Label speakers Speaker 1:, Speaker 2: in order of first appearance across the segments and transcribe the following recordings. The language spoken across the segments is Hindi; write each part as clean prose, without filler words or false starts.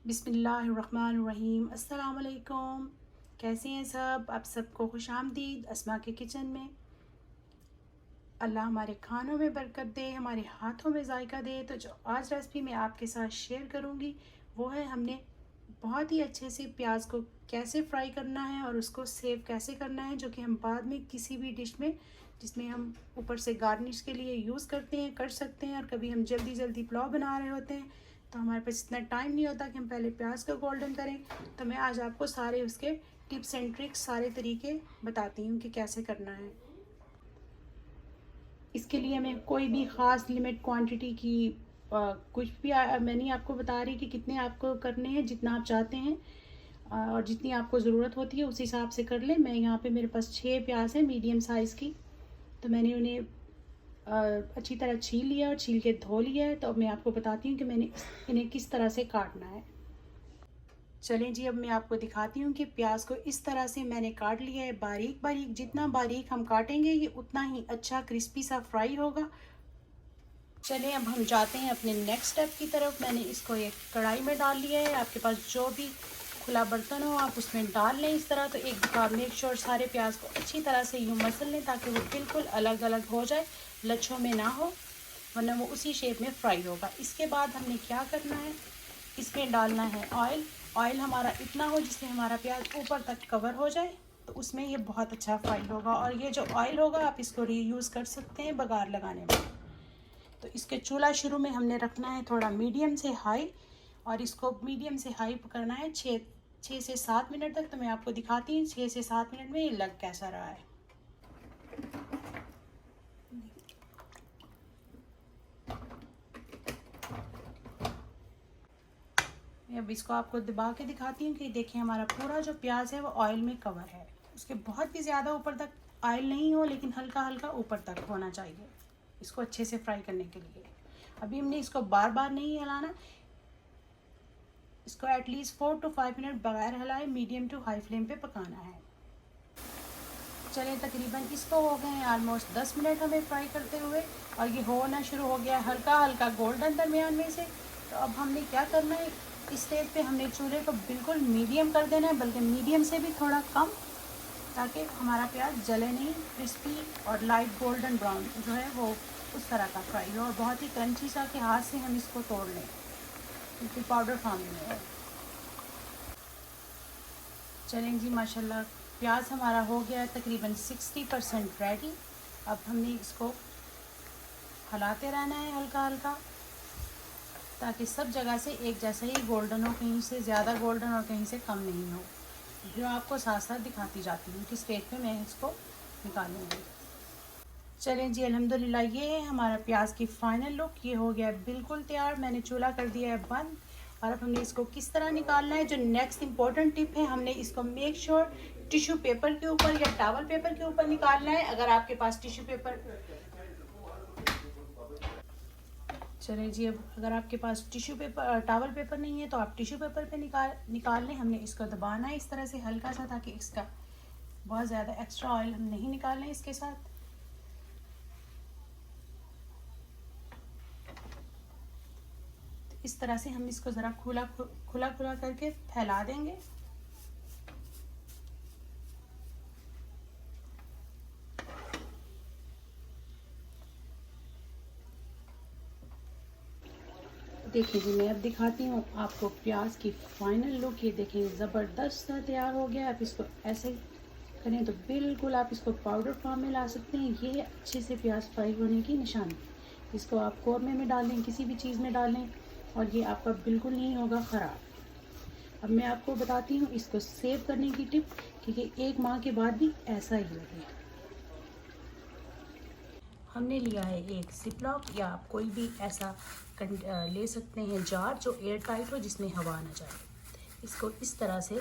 Speaker 1: बिस्मिल्लाहिर्रहमानिर्रहीम। अस्सलाम वालेकुम। कैसे हैं सब? आप सबको खुशामदीद अस्मा के किचन में। अल्लाह हमारे खानों में बरकत दे, हमारे हाथों में जायका दे। तो जो आज रेसिपी मैं आपके साथ शेयर करूंगी वो है हमने बहुत ही अच्छे से प्याज को कैसे फ्राई करना है और उसको सेव कैसे करना है, जो कि हम बाद में किसी भी डिश में जिसमें हम ऊपर से गार्निश के लिए यूज़ करते हैं कर सकते हैं। और कभी हम जल्दी जल्दी पुलाव बना रहे होते हैं तो हमारे पास इतना टाइम नहीं होता कि हम पहले प्याज को गोल्डन करें। तो मैं आज आपको सारे उसके टिप्स एंड ट्रिक्स, सारे तरीके बताती हूँ कि कैसे करना है। इसके लिए मैं कोई भी ख़ास लिमिट क्वांटिटी की कुछ भी मैं नहीं आपको बता रही कि कितने आपको करने हैं। जितना आप चाहते हैं और जितनी आपको ज़रूरत होती है उस हिसाब से कर लें। मैं यहाँ पे मेरे पास 6 प्याज है मीडियम साइज़ की, तो मैंने उन्हें अच्छी तरह छील लिया और छील के धो लिया है। तो अब मैं आपको बताती हूँ कि मैंने इन्हें किस तरह से काटना है। चलें जी, अब मैं आपको दिखाती हूँ कि प्याज को इस तरह से मैंने काट लिया है बारीक बारीक। जितना बारीक हम काटेंगे ये उतना ही अच्छा क्रिस्पी सा फ्राई होगा। चलें अब हम जाते हैं अपने नेक्स्ट स्टेप की तरफ। मैंने इसको एक कढ़ाई में डाल लिया है। आपके पास जो भी खुला बर्तन हो आप उसमें डाल लें इस तरह। तो एक दफ़ा मेक श्योर सारे प्याज को अच्छी तरह से यूँ मसल लें ताकि वो बिल्कुल अलग अलग हो जाए, लच्छों में ना हो, वरना वो उसी शेप में फ्राई होगा। इसके बाद हमने क्या करना है, इसमें डालना है ऑयल। ऑयल हमारा इतना हो जिससे हमारा प्याज ऊपर तक कवर हो जाए, तो उसमें ये बहुत अच्छा फ्राई होगा। और ये जो ऑयल होगा आप इसको रीयूज़ कर सकते हैं बघार लगाने में। तो इसके चूल्हा शुरू में हमने रखना है थोड़ा मीडियम से हाई, और इसको मीडियम से हाई करना है 6 से 7 मिनट तक। तो मैं आपको दिखाती हूँ 6 से 7 मिनट में ये लग कैसा रहा है। मैं अब इसको आपको दबा के दिखाती हूँ कि देखिए हमारा पूरा जो प्याज है वो ऑयल में कवर है। उसके बहुत भी ज़्यादा ऊपर तक ऑयल नहीं हो, लेकिन हल्का हल्का ऊपर तक होना चाहिए इसको अच्छे से फ्राई करने के लिए। अभी हमने इसको बार बार नहीं हिलाना, इसको एटलीस्ट 4 to 5 मिनट बगैर हिलाए मीडियम टू हाई फ्लेम पे पकाना है। चलिए तकरीबन इसको हो गए हैं ऑलमोस्ट 10 मिनट हमें फ्राई करते हुए, और ये होना शुरू हो गया हल्का हल्का गोल्डन दरमियान में से। तो अब हमने क्या करना है, इस स्टेज पे हमने चूल्हे को बिल्कुल मीडियम कर देना है, बल्कि मीडियम से भी थोड़ा कम, ताकि हमारा प्याज जले नहीं, क्रिस्पी और लाइट गोल्डन ब्राउन जो है वो उस तरह का फ्राई हो, और बहुत ही क्रंची सा कि हाथ से हम इसको तोड़ लें क्योंकि पाउडर फॉर्म में है। चलें जी, माशाल्लाह प्याज हमारा हो गया है तकरीबन 60% रेडी। अब हमने इसको हलाते रहना है हल्का हल्का, ताकि सब जगह से एक जैसा ही गोल्डन हो, कहीं से ज़्यादा गोल्डन और कहीं से कम नहीं हो। जो आपको साथ साथ दिखाती जाती हूँ कि स्टेज पे मैं इसको निकालूँगी। चलें जी, अल्हम्दुलिल्लाह ये है हमारा प्याज की फ़ाइनल लुक। ये हो गया है बिल्कुल तैयार। मैंने चूल्हा कर दिया है बंद, और अब हमने इसको किस तरह निकालना है। जो नेक्स्ट इम्पोर्टेंट टिप है, हमने इसको मेक श्योर टिश्यू पेपर के ऊपर या टॉवल पेपर के ऊपर निकालना है। अगर आपके पास टिश्यू पेपर, चलिए जी, अब अगर आपके पास टिश्यू पेपर टॉवल पेपर नहीं है तो आप टिश्यू पेपर पे निकाल लें। हमने इसको दबाना है इस तरह से हल्का सा, ताकि इसका बहुत ज़्यादा एक्स्ट्रा ऑयल हम नहीं निकाल लें इसके साथ। इस तरह से हम इसको ज़रा खुला खुला खुला करके फैला देंगे। देखिए जी, मैं अब दिखाती हूँ आपको प्याज की फाइनल लुक। ये देखें ज़बरदस्त तैयार हो गया। आप इसको ऐसे करें तो बिल्कुल आप इसको पाउडर फॉर्म में ला सकते हैं। ये अच्छे से प्याज फ्राई होने की निशानी। इसको आप कौरमे में डालें, किसी भी चीज़ में डालें, और ये आपका बिल्कुल नहीं होगा ख़राब। अब मैं आपको बताती हूँ इसको सेव करने की टिप, क्योंकि 1 माह के बाद भी ऐसा ही लगे। हमने लिया है एक जिपलॉक, या आप कोई भी ऐसा ले सकते हैं जार जो एयर टाइट हो, जिसमें हवा ना जाए। इसको इस तरह से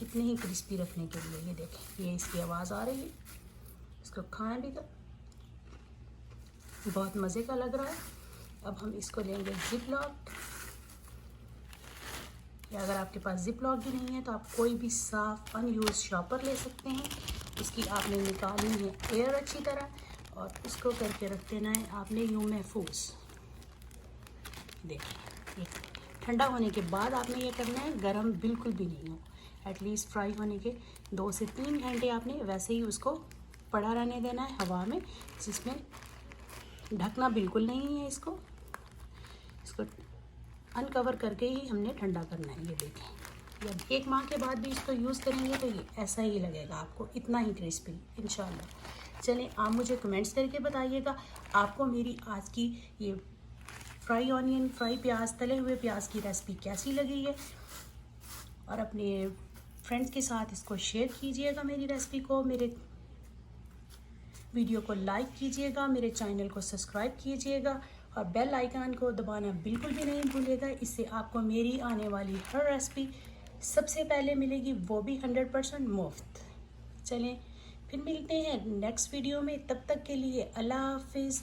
Speaker 1: इतने ही क्रिस्पी रखने के लिए, ये देखें ये इसकी आवाज़ आ रही है। इसको खाएं भी तो बहुत मज़े का लग रहा है। अब हम इसको लेंगे जिपलॉक, या अगर आपके पास जिपलॉक भी नहीं है तो आप कोई भी साफ़ अनयूज शॉपर ले सकते हैं। इसकी आपने निकालनी है एयर अच्छी तरह, और इसको करके रख देना है आपने यूँ महफूज। देखिए ठंडा होने के बाद आपने ये करना है, गरम बिल्कुल भी नहीं हो। एटलीस्ट फ्राई होने के 2 से 3 घंटे आपने वैसे ही उसको पड़ा रहने देना है हवा में, जिसमें ढकना बिल्कुल नहीं है। इसको अनकवर करके ही हमने ठंडा करना है। ये देखें, जब 1 माह के बाद भी इसको यूज़ करेंगे तो ये ऐसा ही लगेगा आपको, इतना ही क्रिस्पी इंशाल्लाह। चलें, आप मुझे कमेंट्स करके बताइएगा आपको मेरी आज की ये फ्राई ऑनियन, फ्राई प्याज, तले हुए प्याज की रेसिपी कैसी लगी है। और अपने फ्रेंड्स के साथ इसको शेयर कीजिएगा मेरी रेसिपी को। मेरे वीडियो को लाइक कीजिएगा, मेरे चैनल को सब्सक्राइब कीजिएगा और बेल आइकन को दबाना बिल्कुल भी नहीं भूलिएगा। इससे आपको मेरी आने वाली हर रेसिपी सबसे पहले मिलेगी, वो भी 100% मुफ्त। चलें, फिर मिलते हैं नेक्स्ट वीडियो में। तब तक के लिए अल्लाह हाफिज़।